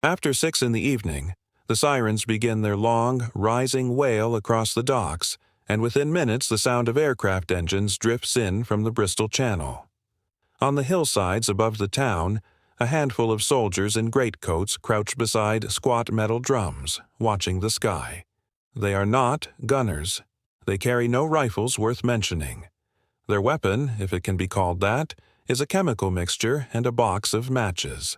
After 6 in the evening, the sirens begin their long, rising wail across the docks, and within minutes the sound of aircraft engines drifts in from the Bristol Channel. On the hillsides above the town, a handful of soldiers in greatcoats crouch beside squat metal drums, watching the sky. They are not gunners. They carry no rifles worth mentioning. Their weapon, if it can be called that, is a chemical mixture and a box of matches.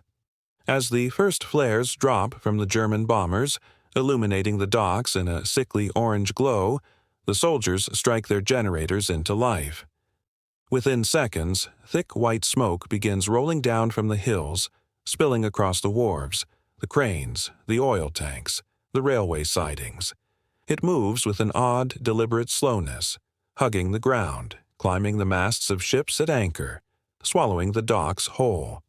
As the first flares drop from the German bombers, illuminating the docks in a sickly orange glow, the soldiers strike their generators into life. Within seconds, thick white smoke begins rolling down from the hills, spilling across the wharves, the cranes, the oil tanks, the railway sidings. It moves with an odd, deliberate slowness, hugging the ground, climbing the masts of ships at anchor, swallowing the docks whole.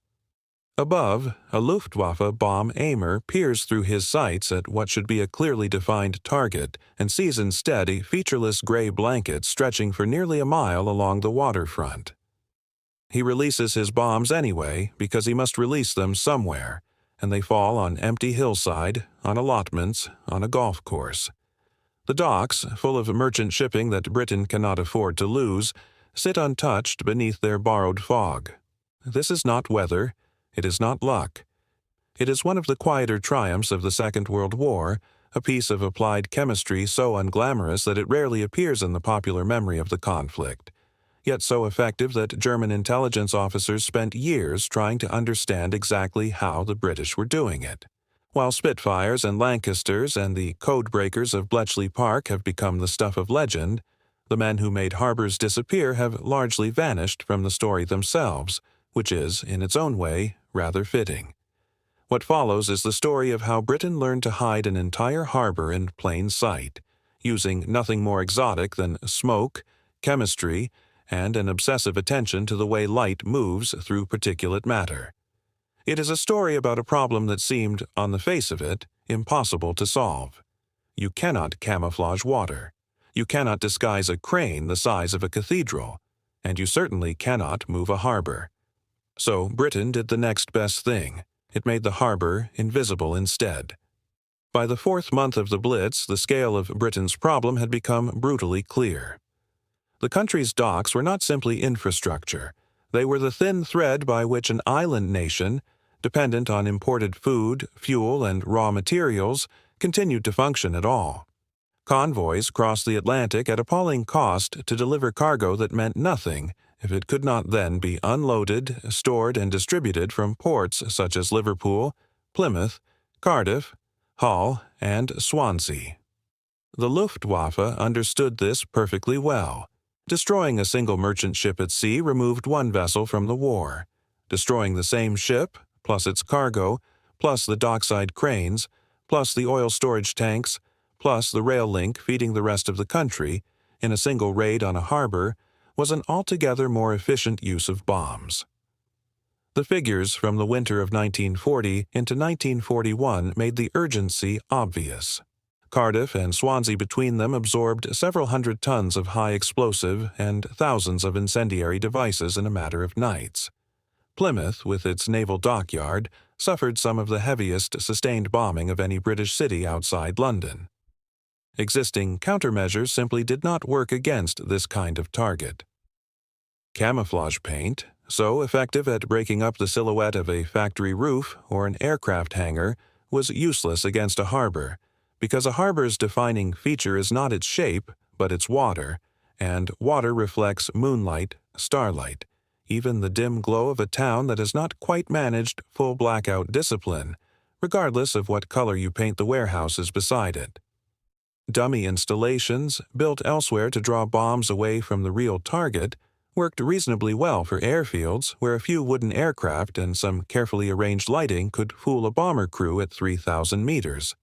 Above, a Luftwaffe bomb aimer peers through his sights at what should be a clearly defined target and sees instead a featureless gray blanket stretching for nearly a mile along the waterfront. He releases his bombs anyway because he must release them somewhere, and they fall on empty hillside, on allotments, on a golf course. The docks, full of merchant shipping that Britain cannot afford to lose, sit untouched beneath their borrowed fog. This is not weather. It is not luck. It is one of the quieter triumphs of the Second World War, a piece of applied chemistry so unglamorous that it rarely appears in the popular memory of the conflict, yet so effective that German intelligence officers spent years trying to understand exactly how the British were doing it. While Spitfires and Lancasters and the code-breakers of Bletchley Park have become the stuff of legend, the men who made harbors disappear have largely vanished from the story themselves, which is, in its own way, rather fitting. What follows is the story of how Britain learned to hide an entire harbor in plain sight, using nothing more exotic than smoke, chemistry, and an obsessive attention to the way light moves through particulate matter. It is a story about a problem that seemed, on the face of it, impossible to solve. You cannot camouflage water. You cannot disguise a crane the size of a cathedral, and you certainly cannot move a harbor. So Britain did the next best thing. It made the harbor invisible instead. By the 4th month of the Blitz, the scale of Britain's problem had become brutally clear. The country's docks were not simply infrastructure. They were the thin thread by which an island nation, dependent on imported food, fuel, and raw materials, continued to function at all. Convoys crossed the Atlantic at appalling cost to deliver cargo that meant nothing if it could not then be unloaded, stored, and distributed from ports such as Liverpool, Plymouth, Cardiff, Hull, and Swansea. The Luftwaffe understood this perfectly well. Destroying a single merchant ship at sea removed one vessel from the war. Destroying the same ship, plus its cargo, plus the dockside cranes, plus the oil storage tanks, plus the rail link feeding the rest of the country, in a single raid on a harbor, was an altogether more efficient use of bombs. The figures from the winter of 1940 into 1941 made the urgency obvious. Cardiff and Swansea between them absorbed several hundred tons of high explosive and thousands of incendiary devices in a matter of nights. Plymouth, with its naval dockyard, suffered some of the heaviest sustained bombing of any British city outside London. Existing countermeasures simply did not work against this kind of target. Camouflage paint, so effective at breaking up the silhouette of a factory roof or an aircraft hangar, was useless against a harbor, because a harbor's defining feature is not its shape, but its water, and water reflects moonlight, starlight, even the dim glow of a town that has not quite managed full blackout discipline, regardless of what color you paint the warehouses beside it. Dummy installations, built elsewhere to draw bombs away from the real target, worked reasonably well for airfields where a few wooden aircraft and some carefully arranged lighting could fool a bomber crew at 3,000 meters.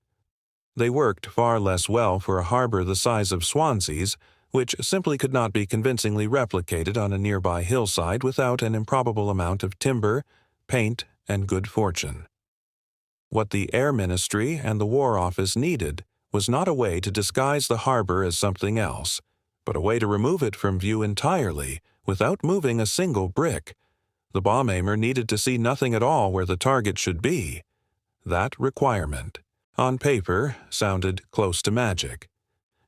They worked far less well for a harbor the size of Swansea's, which simply could not be convincingly replicated on a nearby hillside without an improbable amount of timber, paint, and good fortune. What the Air Ministry and the War Office needed was not a way to disguise the harbor as something else, but a way to remove it from view entirely, without moving a single brick. The bomb aimer needed to see nothing at all where the target should be. that requirement. On paper, sounded close to magic.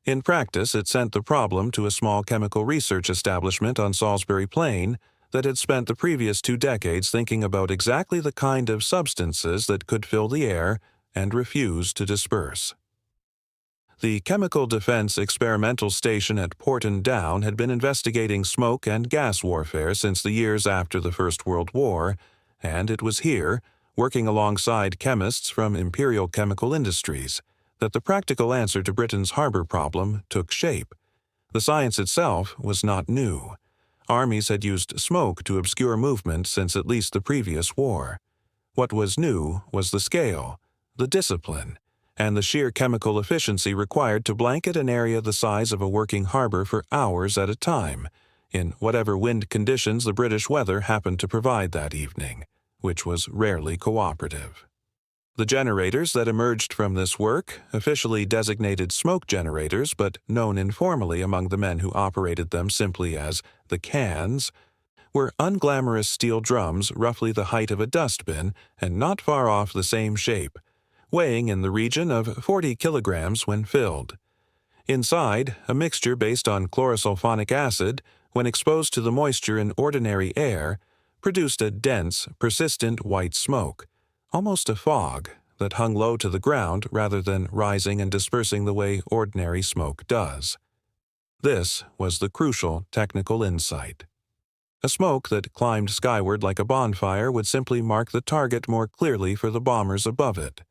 In practice, it sent the problem to a small chemical research establishment on Salisbury Plain that had spent the previous 2 decades thinking about exactly the kind of substances that could fill the air and refuse to disperse. The Chemical Defense Experimental Station at Porton Down had been investigating smoke and gas warfare since the years after the First World War, and it was here, working alongside chemists from Imperial Chemical Industries, that the practical answer to Britain's harbor problem took shape. The science itself was not new. Armies had used smoke to obscure movement since at least the previous war. What was new was the scale, the discipline, and the sheer chemical efficiency required to blanket an area the size of a working harbor for hours at a time, in whatever wind conditions the British weather happened to provide that evening, which was rarely cooperative. The generators that emerged from this work, officially designated smoke generators but known informally among the men who operated them simply as the cans, were unglamorous steel drums roughly the height of a dustbin and not far off the same shape, weighing in the region of 40 kilograms when filled. Inside, a mixture based on chlorosulfonic acid, when exposed to the moisture in ordinary air, produced a dense, persistent white smoke, almost a fog, that hung low to the ground rather than rising and dispersing the way ordinary smoke does. This was the crucial technical insight. A smoke that climbed skyward like a bonfire would simply mark the target more clearly for the bombers above it.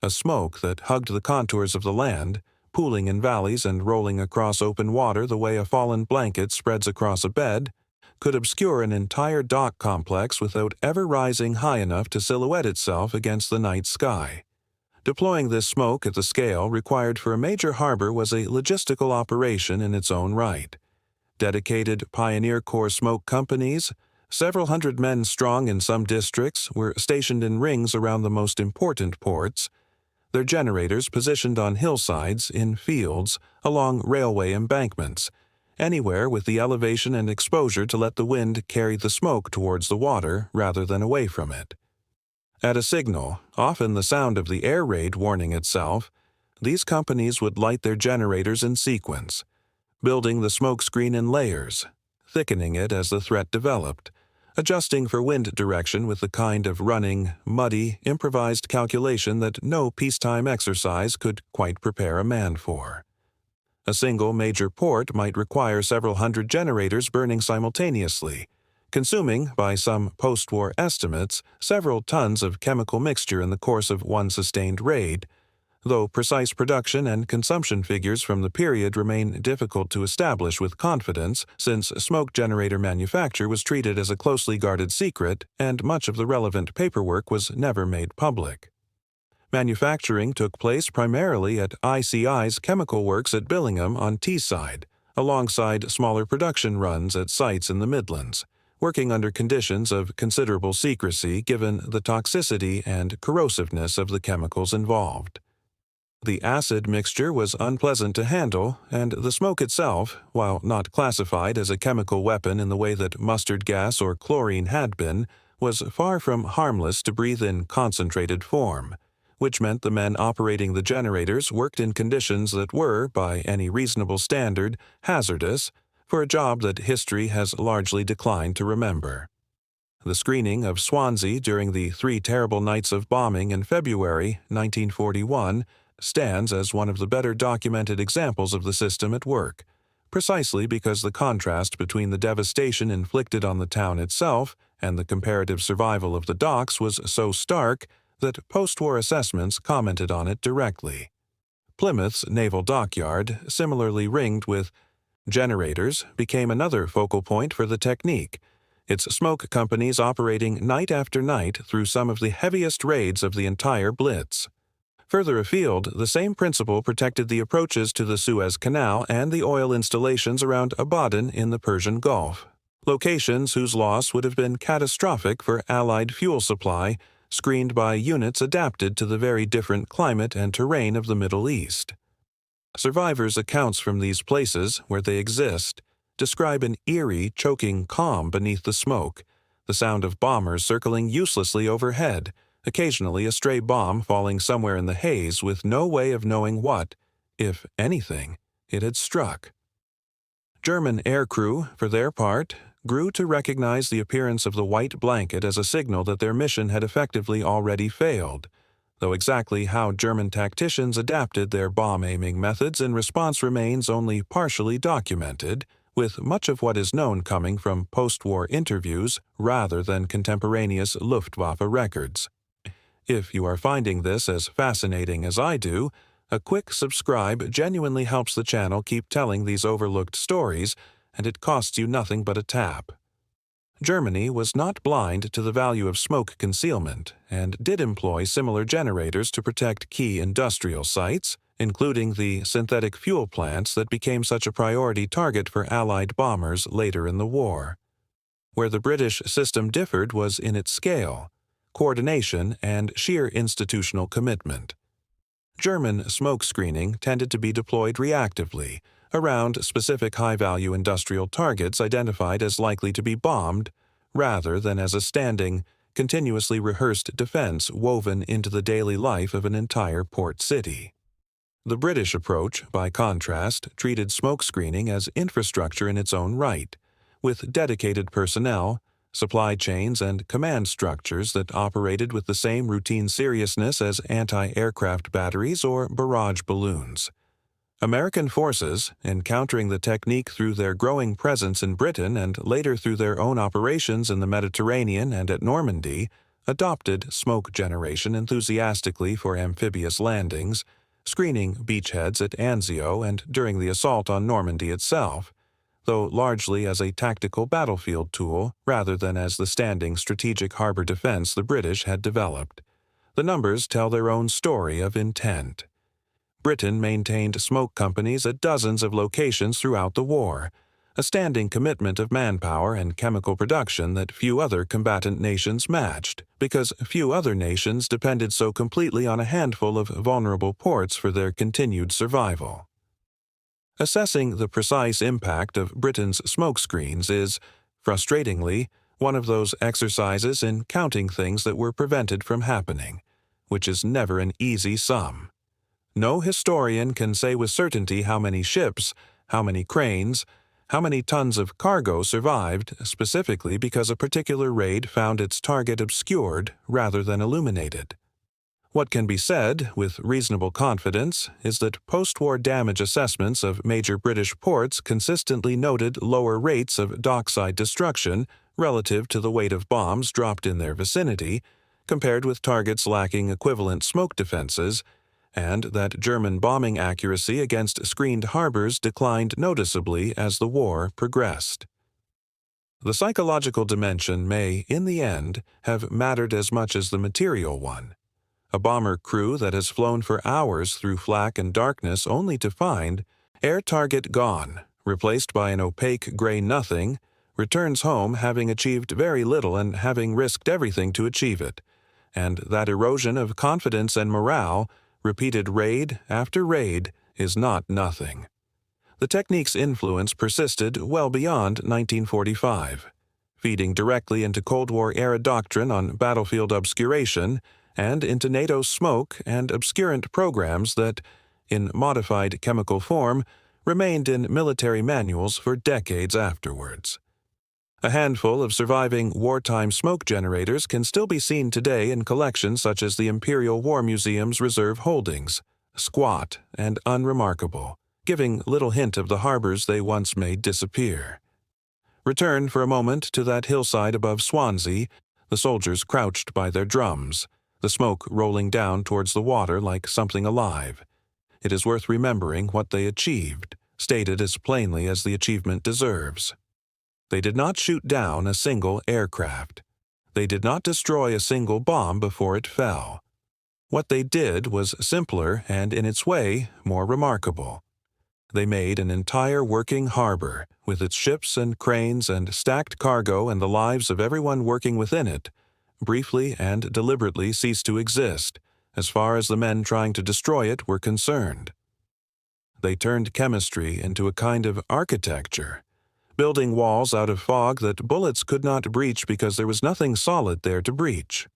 A smoke that hugged the contours of the land, pooling in valleys and rolling across open water the way a fallen blanket spreads across a bed, could obscure an entire dock complex without ever rising high enough to silhouette itself against the night sky. Deploying this smoke at the scale required for a major harbor was a logistical operation in its own right. Dedicated Pioneer Corps smoke companies, several hundred men strong in some districts, were stationed in rings around the most important ports, their generators positioned on hillsides, in fields, along railway embankments, anywhere with the elevation and exposure to let the wind carry the smoke towards the water rather than away from it. At a signal, often the sound of the air raid warning itself, these companies would light their generators in sequence, building the smoke screen in layers, thickening it as the threat developed, adjusting for wind direction with the kind of running, muddy, improvised calculation that no peacetime exercise could quite prepare a man for. A single major port might require several hundred generators burning simultaneously, consuming, by some post-war estimates, several tons of chemical mixture in the course of one sustained raid, though precise production and consumption figures from the period remain difficult to establish with confidence since smoke generator manufacture was treated as a closely guarded secret and much of the relevant paperwork was never made public. Manufacturing took place primarily at ICI's chemical works at Billingham on Teesside, alongside smaller production runs at sites in the Midlands, working under conditions of considerable secrecy given the toxicity and corrosiveness of the chemicals involved. The acid mixture was unpleasant to handle, and the smoke itself, while not classified as a chemical weapon in the way that mustard gas or chlorine had been, was far from harmless to breathe in concentrated form, which meant the men operating the generators worked in conditions that were, by any reasonable standard, hazardous, for a job that history has largely declined to remember. The screening of Swansea during the 3 terrible nights of bombing in February 1941 stands as one of the better documented examples of the system at work, precisely because the contrast between the devastation inflicted on the town itself and the comparative survival of the docks was so stark that post-war assessments commented on it directly. Plymouth's naval dockyard, similarly ringed with generators, became another focal point for the technique, its smoke companies operating night after night through some of the heaviest raids of the entire Blitz. Further afield, the same principle protected the approaches to the Suez Canal and the oil installations around Abadan in the Persian Gulf, locations whose loss would have been catastrophic for Allied fuel supply, screened by units adapted to the very different climate and terrain of the Middle East. Survivors' accounts from these places, where they exist, describe an eerie, choking calm beneath the smoke, the sound of bombers circling uselessly overhead, occasionally a stray bomb falling somewhere in the haze with no way of knowing what, if anything, it had struck. German aircrew, for their part, grew to recognize the appearance of the white blanket as a signal that their mission had effectively already failed, though exactly how German tacticians adapted their bomb-aiming methods in response remains only partially documented, with much of what is known coming from post-war interviews rather than contemporaneous Luftwaffe records. If you are finding this as fascinating as I do, a quick subscribe genuinely helps the channel keep telling these overlooked stories, and it costs you nothing but a tap. Germany was not blind to the value of smoke concealment and did employ similar generators to protect key industrial sites, including the synthetic fuel plants that became such a priority target for Allied bombers later in the war. Where the British system differed was in its scale, coordination, and sheer institutional commitment. German smoke screening tended to be deployed reactively, around specific high-value industrial targets identified as likely to be bombed, rather than as a standing, continuously rehearsed defense woven into the daily life of an entire port city. The British approach, by contrast, treated smoke screening as infrastructure in its own right, with dedicated personnel, supply chains, and command structures that operated with the same routine seriousness as anti-aircraft batteries or barrage balloons. American forces, encountering the technique through their growing presence in Britain and later through their own operations in the Mediterranean and at Normandy, adopted smoke generation enthusiastically for amphibious landings, screening beachheads at Anzio and during the assault on Normandy itself, though largely as a tactical battlefield tool rather than as the standing strategic harbor defense the British had developed. The numbers tell their own story of intent. Britain maintained smoke companies at dozens of locations throughout the war, a standing commitment of manpower and chemical production that few other combatant nations matched, because few other nations depended so completely on a handful of vulnerable ports for their continued survival. Assessing the precise impact of Britain's smoke screens is, frustratingly, one of those exercises in counting things that were prevented from happening, which is never an easy sum. No historian can say with certainty how many ships, how many cranes, how many tons of cargo survived specifically because a particular raid found its target obscured rather than illuminated. What can be said, with reasonable confidence, is that post-war damage assessments of major British ports consistently noted lower rates of dockside destruction relative to the weight of bombs dropped in their vicinity, compared with targets lacking equivalent smoke defenses, and that German bombing accuracy against screened harbors declined noticeably as the war progressed. The psychological dimension may, in the end, have mattered as much as the material one. A bomber crew that has flown for hours through flak and darkness only to find air target gone, replaced by an opaque gray nothing, returns home having achieved very little and having risked everything to achieve it, and that erosion of confidence and morale, repeated raid after raid, is not nothing. The technique's influence persisted well beyond 1945, feeding directly into Cold War-era doctrine on battlefield obscuration and into NATO's smoke and obscurant programs that, in modified chemical form, remained in military manuals for decades afterwards. A handful of surviving wartime smoke generators can still be seen today in collections such as the Imperial War Museum's reserve holdings, squat and unremarkable, giving little hint of the harbors they once made disappear. Return for a moment to that hillside above Swansea, the soldiers crouched by their drums, the smoke rolling down towards the water like something alive. It is worth remembering what they achieved, stated as plainly as the achievement deserves. They did not shoot down a single aircraft. They did not destroy a single bomb before it fell. What they did was simpler and, in its way, more remarkable. They made an entire working harbor, with its ships and cranes and stacked cargo and the lives of everyone working within it, briefly and deliberately cease to exist, as far as the men trying to destroy it were concerned. They turned chemistry into a kind of architecture, building walls out of fog that bullets could not breach because there was nothing solid there to breach.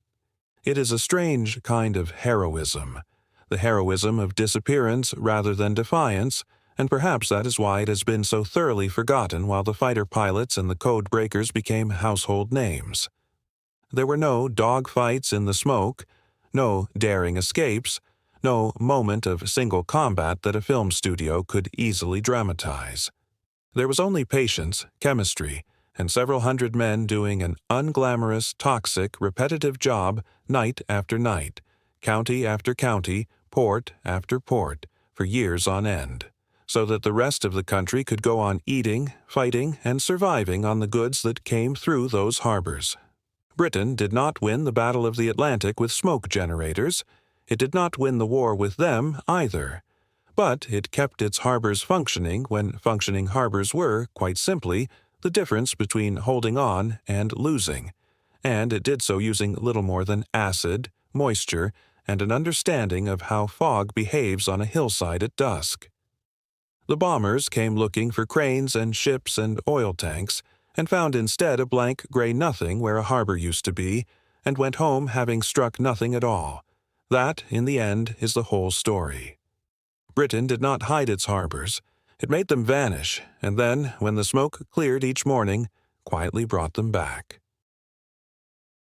It is a strange kind of heroism, the heroism of disappearance rather than defiance, and perhaps that is why it has been so thoroughly forgotten while the fighter pilots and the code breakers became household names. There were no dog fights in the smoke, no daring escapes, no moment of single combat that a film studio could easily dramatize. There was only patience, chemistry, and several hundred men doing an unglamorous, toxic, repetitive job night after night, county after county, port after port, for years on end, so that the rest of the country could go on eating, fighting, and surviving on the goods that came through those harbors. Britain did not win the Battle of the Atlantic with smoke generators. It did not win the war with them either. But it kept its harbors functioning when functioning harbors were, quite simply, the difference between holding on and losing, and it did so using little more than acid, moisture, and an understanding of how fog behaves on a hillside at dusk. The bombers came looking for cranes and ships and oil tanks, and found instead a blank gray nothing where a harbor used to be, and went home having struck nothing at all. That, in the end, is the whole story. Britain did not hide its harbors. It made them vanish, and then, when the smoke cleared each morning, quietly brought them back.